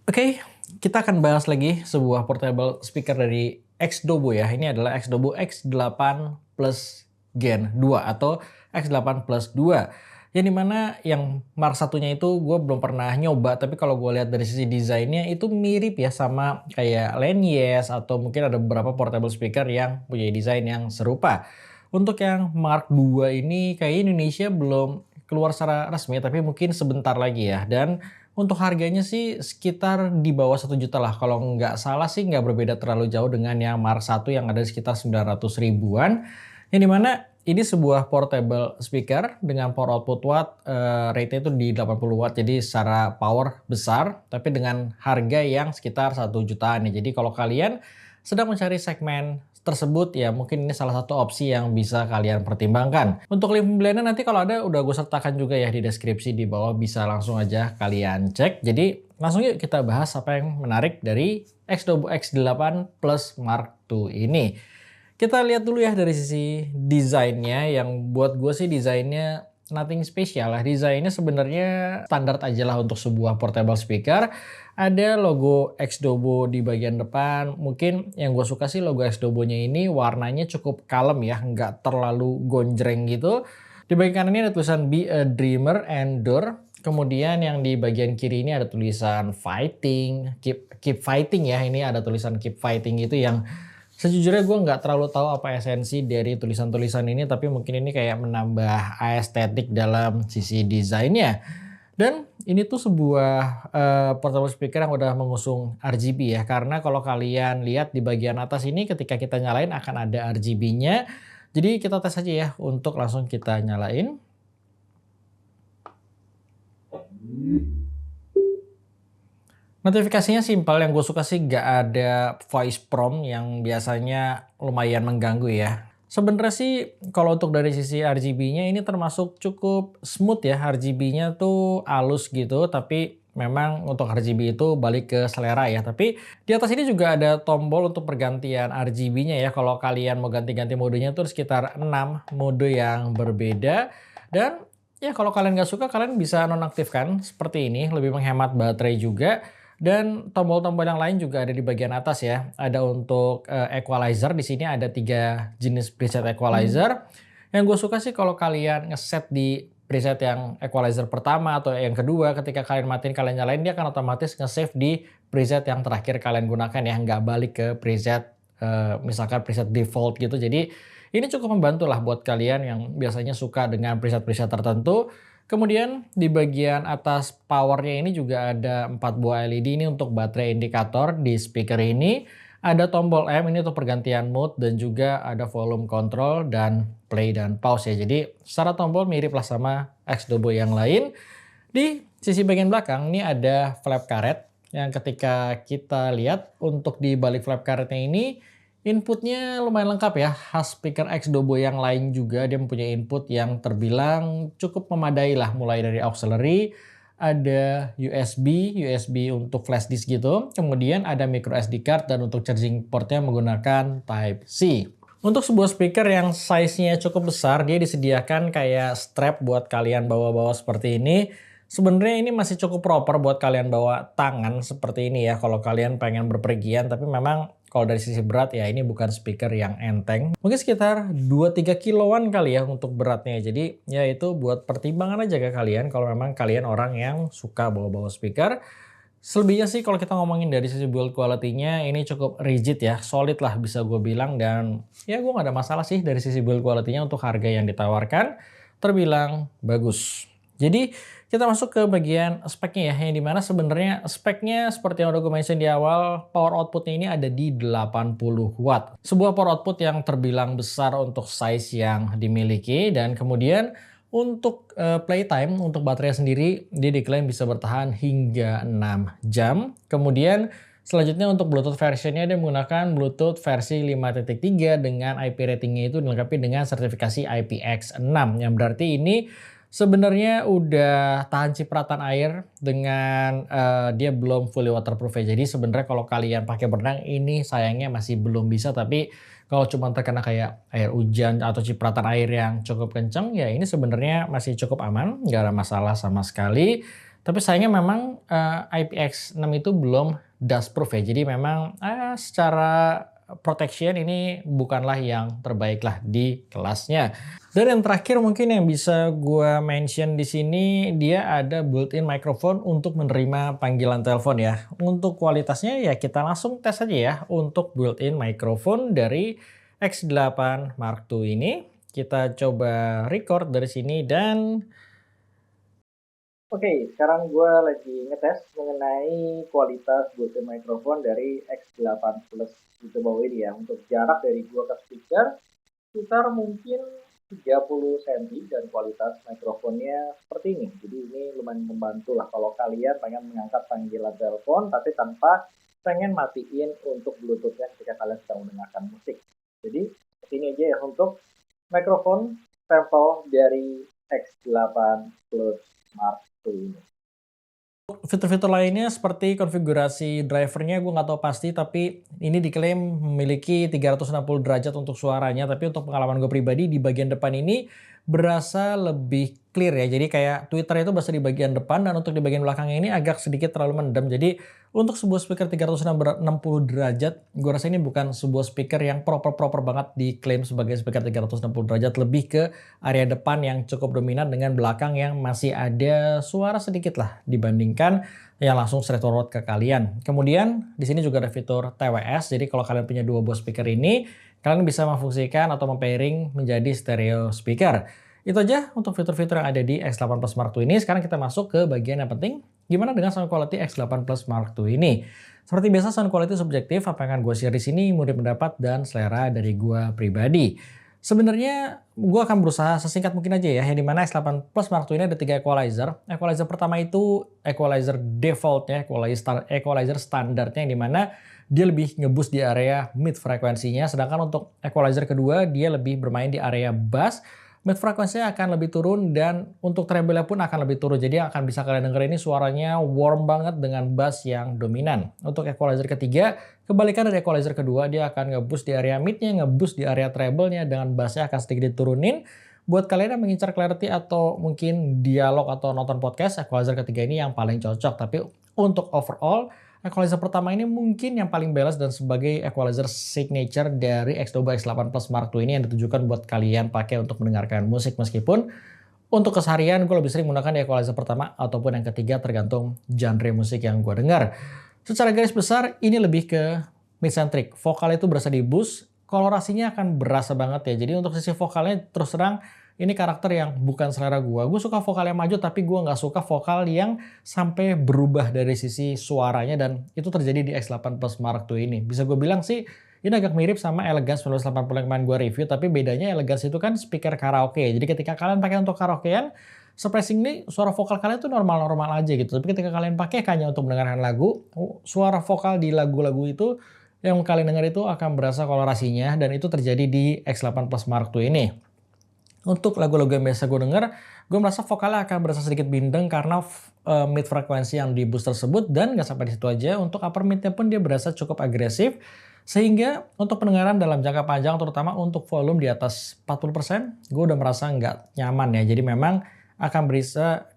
Oke, kita akan bahas lagi sebuah portable speaker dari Xdobo ya. Ini adalah Xdobo X8 Plus Gen 2 atau X8 Plus 2. Yang dimana yang Mark satunya itu gue belum pernah nyoba, tapi kalau gue lihat dari sisi desainnya itu mirip ya sama kayak Lanyes atau mungkin ada beberapa portable speaker yang punya desain yang serupa. Untuk yang Mark 2 ini kayak Indonesia belum keluar secara resmi, tapi mungkin sebentar lagi ya. Dan untuk harganya sih sekitar di bawah 1 juta lah. Kalau nggak salah sih nggak berbeda terlalu jauh dengan yang Mark 1 yang ada sekitar 900 ribuan. Yang dimana ini sebuah portable speaker dengan power output watt, rate-nya itu di 80 watt. Jadi secara power besar, tapi dengan harga yang sekitar 1 jutaan nih. Jadi kalau kalian sedang mencari segmen tersebut ya mungkin ini salah satu opsi yang bisa kalian pertimbangkan. Untuk link pembeliannya nanti kalau ada udah gue sertakan juga ya di deskripsi di bawah, bisa langsung aja kalian cek. Jadi langsung yuk kita bahas apa yang menarik dari Xdobo X8 Plus Mark II ini. Kita lihat dulu ya dari sisi desainnya, yang buat gue sih desainnya nothing spesial lah. Desainnya sebenarnya standar aja lah untuk sebuah portable speaker. Ada logo Xdobo di bagian depan. Mungkin yang gue suka sih logo Xdobo-nya ini warnanya cukup kalem ya, nggak terlalu gonjreng gitu. Di bagian kanan ini ada tulisan Be a Dreamer and Door. Kemudian yang di bagian kiri ini ada tulisan Fighting, Keep Fighting ya. Ini ada tulisan Keep Fighting gitu yang sejujurnya gue nggak terlalu tahu apa esensi dari tulisan-tulisan ini, tapi mungkin ini kayak menambah estetik dalam sisi desainnya. Dan ini tuh sebuah portable speaker yang udah mengusung RGB ya, karena kalau kalian lihat di bagian atas ini ketika kita nyalain akan ada RGB-nya. Jadi kita tes aja ya untuk langsung kita nyalain. Notifikasinya simpel, yang gue suka sih gak ada voice prompt yang biasanya lumayan mengganggu ya. Sebenarnya sih kalau untuk dari sisi RGB-nya ini termasuk cukup smooth ya, RGB-nya tuh halus gitu, tapi memang untuk RGB itu balik ke selera ya. Tapi di atas ini juga ada tombol untuk pergantian RGB-nya ya. Kalau kalian mau ganti-ganti modenya tuh sekitar 6 mode yang berbeda. Dan ya kalau kalian nggak suka, kalian bisa nonaktifkan seperti ini, lebih menghemat baterai juga. Dan tombol-tombol yang lain juga ada di bagian atas ya. Ada untuk equalizer, di sini ada 3 jenis preset equalizer. Yang gue suka sih kalau kalian ngeset di preset yang equalizer pertama atau yang kedua, ketika kalian matiin kalian nyalain, dia akan otomatis nge-save di preset yang terakhir kalian gunakan ya, nggak balik ke preset misalkan preset default gitu. Jadi ini cukup membantu lah buat kalian yang biasanya suka dengan preset-preset tertentu. Kemudian di bagian atas powernya ini juga ada 4 buah LED ini untuk baterai indikator di speaker ini. Ada tombol M ini untuk pergantian mode dan juga ada volume control dan play dan pause ya. Jadi secara tombol mirip lah sama Xdobo yang lain. Di sisi bagian belakang ini ada flap karet yang ketika kita lihat untuk di balik flap karetnya ini inputnya lumayan lengkap ya, khas speaker Xdobo yang lain juga dia mempunyai input yang terbilang cukup memadai lah, mulai dari auxiliary, ada USB untuk flash disk gitu, kemudian ada micro SD card dan untuk charging portnya menggunakan Type-C. Untuk sebuah speaker yang size-nya cukup besar, dia disediakan kayak strap buat kalian bawa-bawa seperti ini. Sebenarnya ini masih cukup proper buat kalian bawa tangan seperti ini ya, kalau kalian pengen berpergian, tapi memang kalau dari sisi berat ya ini bukan speaker yang enteng. Mungkin sekitar 2-3 kiloan kali ya untuk beratnya. Jadi ya itu buat pertimbangan aja ke kalian kalau memang kalian orang yang suka bawa-bawa speaker. Selebihnya sih kalau kita ngomongin dari sisi build quality-nya ini cukup rigid ya, solid lah bisa gue bilang, dan ya gue gak ada masalah sih dari sisi build quality-nya. Untuk harga yang ditawarkan terbilang bagus. Jadi kita masuk ke bagian speknya ya, yang dimana sebenarnya speknya seperti yang udah gue mention di awal, power outputnya ini ada di 80 watt. Sebuah power output yang terbilang besar untuk size yang dimiliki, dan kemudian untuk playtime, untuk baterai sendiri, dia diklaim bisa bertahan hingga 6 jam. Kemudian selanjutnya untuk Bluetooth versionnya dia menggunakan Bluetooth versi 5.3 dengan IP ratingnya itu dilengkapi dengan sertifikasi IPX6, yang berarti ini sebenarnya udah tahan cipratan air dengan dia belum fully waterproof ya. Jadi sebenarnya kalau kalian pakai berenang ini sayangnya masih belum bisa, tapi kalau cuma terkena kayak air hujan atau cipratan air yang cukup kenceng ya ini sebenarnya masih cukup aman, nggak ada masalah sama sekali. Tapi sayangnya memang IPX6 itu belum dust proof ya. Jadi memang secara protection ini bukanlah yang terbaik lah di kelasnya. Dan yang terakhir mungkin yang bisa gua mention di sini, dia ada built-in microphone untuk menerima panggilan telepon ya. Untuk kualitasnya ya kita langsung tes aja ya untuk built-in microphone dari X8 Mark II ini. Kita coba record dari sini dan oke, sekarang gue lagi ngetes mengenai kualitas built-in microphone dari X8 Plus di bawah ini ya. Untuk jarak dari gue ke speaker sekitar mungkin 30 cm dan kualitas mikrofonnya seperti ini. Jadi ini lumayan membantu lah kalau kalian pengen mengangkat panggilan telepon tapi tanpa pengen matiin untuk Bluetooth-nya ketika kalian sedang mendengarkan musik. Jadi seperti ini aja ya untuk mikrofon sampel dari X8 Plus Mark II ini. Fitur-fitur lainnya seperti konfigurasi drivernya gue nggak tahu pasti, tapi ini diklaim memiliki 360 derajat untuk suaranya, tapi untuk pengalaman gue pribadi di bagian depan ini berasa lebih clear ya. Jadi kayak Twitter itu berasa di bagian depan dan untuk di bagian belakangnya ini agak sedikit terlalu mendem. Jadi untuk sebuah speaker 360 derajat, gue rasa ini bukan sebuah speaker yang proper banget diklaim sebagai speaker 360 derajat, lebih ke area depan yang cukup dominan dengan belakang yang masih ada suara sedikit lah dibandingkan yang langsung straight forward ke kalian. Kemudian di sini juga ada fitur TWS. Jadi kalau kalian punya dua buah speaker ini, kalian bisa memfungsikan atau mempairing menjadi stereo speaker. Itu aja untuk fitur-fitur yang ada di X8 Plus Mark II ini. Sekarang kita masuk ke bagian yang penting, gimana dengan sound quality X8 Plus Mark II ini. Seperti biasa sound quality subjektif, apa yang akan gue share di sini menurut pendapat dan selera dari gue pribadi. Sebenarnya gue akan berusaha sesingkat mungkin aja ya, yang dimana X8 Plus Mark II ini ada 3 equalizer. Equalizer pertama itu equalizer defaultnya, equalizer standarnya, yang dimana dia lebih ngeboost di area mid frekuensinya, sedangkan untuk equalizer kedua dia lebih bermain di area bass. Mid frekuensinya akan lebih turun dan untuk treble pun akan lebih turun. Jadi akan bisa kalian denger ini suaranya warm banget dengan bass yang dominan. Untuk equalizer ketiga, kebalikan dari equalizer kedua, dia akan ngeboost di area midnya, ngeboost di area treble-nya, dengan bassnya akan sedikit diturunin. Buat kalian yang mengincar clarity atau mungkin dialog atau nonton podcast, equalizer ketiga ini yang paling cocok. Tapi untuk overall, equalizer pertama ini mungkin yang paling balance dan sebagai equalizer signature dari X2 X8 Plus Mark II ini yang ditujukan buat kalian pakai untuk mendengarkan musik, meskipun untuk keseharian gue lebih sering menggunakan equalizer pertama ataupun yang ketiga tergantung genre musik yang gue dengar. Secara garis besar ini lebih ke mid-centric. Vokal itu berasa di boost, kolorasinya akan berasa banget ya. Jadi untuk sisi vokalnya terus terang ini karakter yang bukan selera gue. Gue suka vokal yang maju, tapi gue nggak suka vokal yang sampai berubah dari sisi suaranya, dan itu terjadi di X8 Plus Mark II ini. Bisa gue bilang sih, ini agak mirip sama Elegance 1980 yang kemarin gue review, tapi bedanya Elegance itu kan speaker karaoke. Jadi ketika kalian pakai untuk karaokean, surprisingly suara vokal kalian tuh normal-normal aja gitu. Tapi ketika kalian pakai hanya untuk mendengarkan lagu, suara vokal di lagu-lagu itu yang kalian dengar itu akan berasa kolorasinya, dan itu terjadi di X8 Plus Mark II ini. Untuk lagu-lagu yang biasa gue denger, gue merasa vokalnya akan berasa sedikit bindeng karena mid frekuensi yang di boost tersebut, dan gak sampai di situ aja, untuk upper midnya pun dia berasa cukup agresif, sehingga untuk pendengaran dalam jangka panjang, terutama untuk volume di atas 40%, gue udah merasa nggak nyaman ya. Jadi memang akan bisa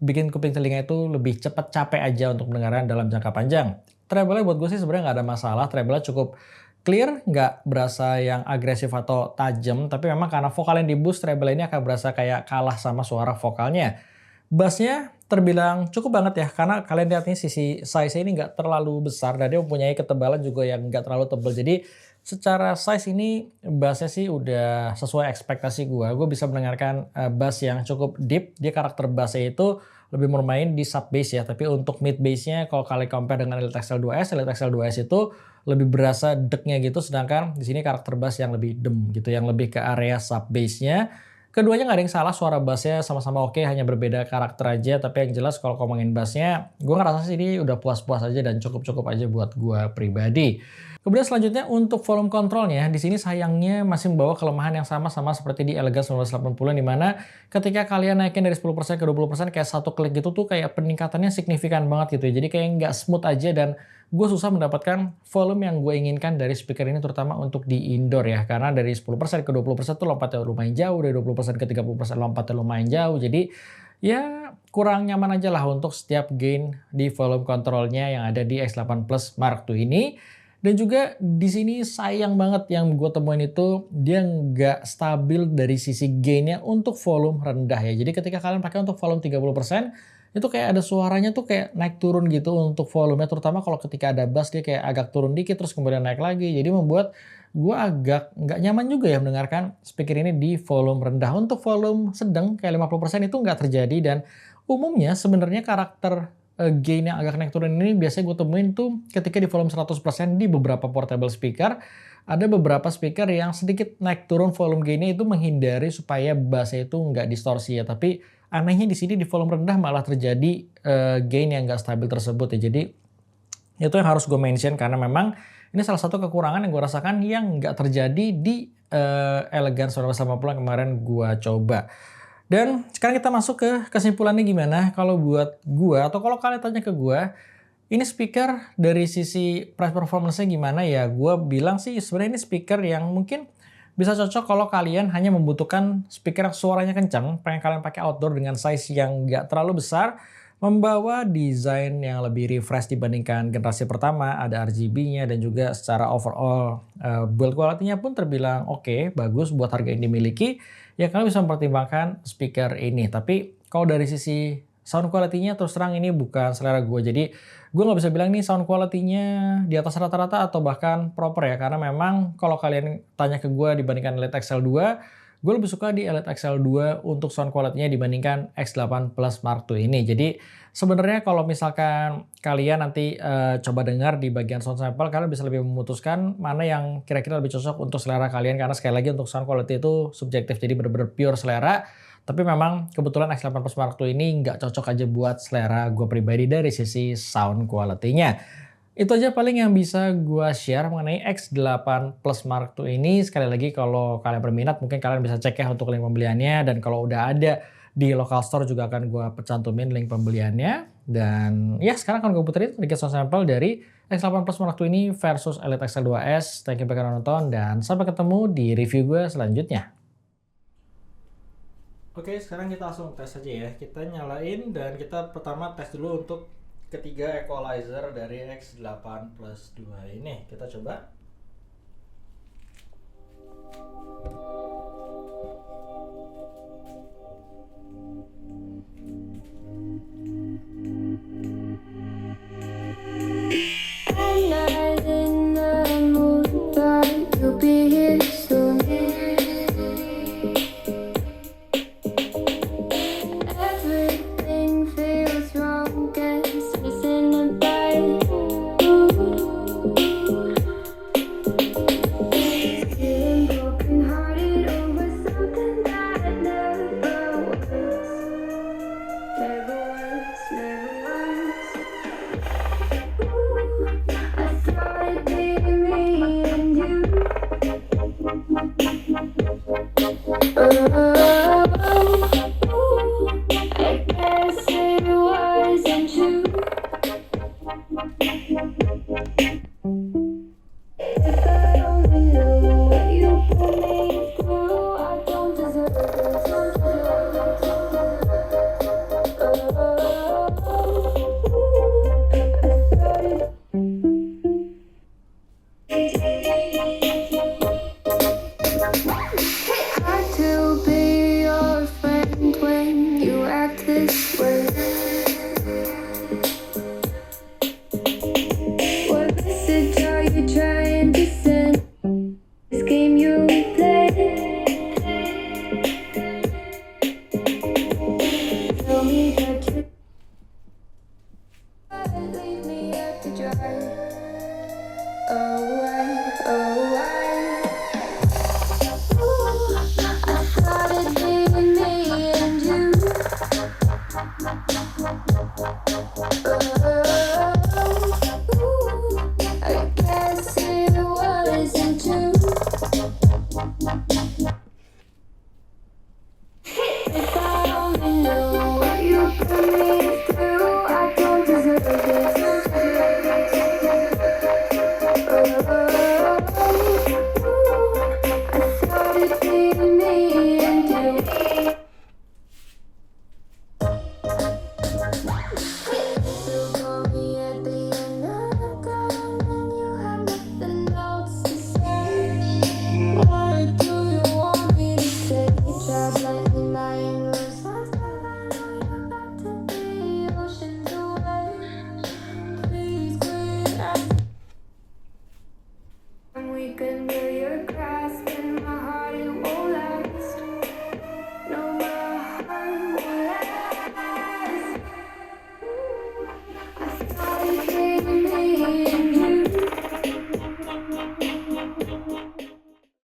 bikin kuping telinga itu lebih cepat capek aja untuk pendengaran dalam jangka panjang. Treble-nya buat gue sih sebenarnya nggak ada masalah, treble-nya cukup clear, nggak berasa yang agresif atau tajam, tapi memang karena vokal yang di boost, treble ini akan berasa kayak kalah sama suara vokalnya. Bassnya terbilang cukup banget ya, karena kalian lihat nih sisi size ini nggak terlalu besar dan dia mempunyai ketebalan juga yang nggak terlalu tebal. Jadi secara size ini bassnya sih udah sesuai ekspektasi gue. Gue bisa mendengarkan bass yang cukup deep. Dia karakter bassnya itu lebih bermain di sub bass ya, tapi untuk mid bassnya kalau kalian compare dengan Elite XL2S, Elite XL2S itu lebih berasa deknya gitu, sedangkan di sini karakter bass yang lebih dem gitu, yang lebih ke area sub bassnya. Keduanya nggak ada yang salah, suara bassnya sama-sama oke, hanya berbeda karakter aja. Tapi yang jelas kalau ngomongin bassnya, gue ngerasa sih ini udah puas-puas aja dan cukup-cukup aja buat gue pribadi. Kemudian selanjutnya untuk volume controlnya, di sini sayangnya masih membawa kelemahan yang sama seperti di Elegance 1980, di mana ketika kalian naikin dari 10% ke 20% kayak satu klik gitu tuh kayak peningkatannya signifikan banget gitu ya. Jadi kayak nggak smooth aja, dan gue susah mendapatkan volume yang gue inginkan dari speaker ini, terutama untuk di indoor ya. Karena dari 10% ke 20% tuh lompatnya lumayan jauh, dari 20% ke 30% lompatnya lumayan jauh. Jadi ya kurang nyaman aja lah untuk setiap gain di volume controlnya yang ada di X8 Plus Mark II ini. Dan juga di sini sayang banget yang gue temuin itu dia nggak stabil dari sisi gainnya untuk volume rendah ya. Jadi ketika kalian pakai untuk volume 30%, itu kayak ada suaranya tuh kayak naik turun gitu untuk volumenya. Terutama kalau ketika ada bass dia kayak agak turun dikit terus kemudian naik lagi. Jadi membuat gue agak nggak nyaman juga ya mendengarkan speaker ini di volume rendah. Untuk volume sedang kayak 50% itu nggak terjadi, dan umumnya sebenarnya karakter gain yang agak naik turun ini biasanya gue temuin tuh ketika di volume 100% di beberapa portable speaker. Ada beberapa speaker yang sedikit naik turun volume gainnya itu menghindari supaya bassnya itu nggak distorsi ya. Tapi anehnya di sini di volume rendah malah terjadi gain yang nggak stabil tersebut ya. Jadi itu yang harus gue mention karena memang ini salah satu kekurangan yang gue rasakan yang nggak terjadi di Elegance 1950 yang kemarin gue coba. Dan sekarang kita masuk ke kesimpulannya gimana. Kalau buat gua atau kalau kalian tanya ke gua, ini speaker dari sisi price performance-nya gimana ya? Gua bilang sih sebenarnya ini speaker yang mungkin bisa cocok kalau kalian hanya membutuhkan speaker yang suaranya kencang, pengen kalian pakai outdoor dengan size yang nggak terlalu besar, membawa desain yang lebih refresh dibandingkan generasi pertama, ada RGB-nya dan juga secara overall build quality-nya pun terbilang oke, bagus buat harga yang dimiliki. Ya kalian bisa mempertimbangkan speaker ini. Tapi kalau dari sisi sound quality-nya terus terang ini bukan selera gue. Jadi gue nggak bisa bilang nih sound quality-nya di atas rata-rata atau bahkan proper ya. Karena memang kalau kalian tanya ke gue dibandingkan Elite XL2, gue lebih suka di Elite XL2 untuk sound quality-nya dibandingkan X8 Plus Mark II ini. Jadi sebenarnya kalau misalkan kalian nanti coba dengar di bagian sound sample, kalian bisa lebih memutuskan mana yang kira-kira lebih cocok untuk selera kalian. Karena sekali lagi untuk sound quality itu subjektif, jadi benar-benar pure selera. Tapi memang kebetulan X8 Plus Mark II ini nggak cocok aja buat selera gue pribadi dari sisi sound quality-nya. Itu aja paling yang bisa gue share mengenai X8 Plus Mark II ini. Sekali lagi kalau kalian berminat mungkin kalian bisa cek ya untuk link pembeliannya. Dan kalau udah ada di local store juga akan gue cantumin link pembeliannya. Dan ya sekarang akan gue puterin sedikit sound sample dari X8 Plus Mark II ini versus Elite XL2S. Thank you karena nonton dan sampai ketemu di review gue selanjutnya. Oke, sekarang kita langsung tes aja ya. Kita nyalain dan kita pertama tes dulu untuk ketiga equalizer dari X8 Plus 2 ini. Kita coba. Leave me at the drive.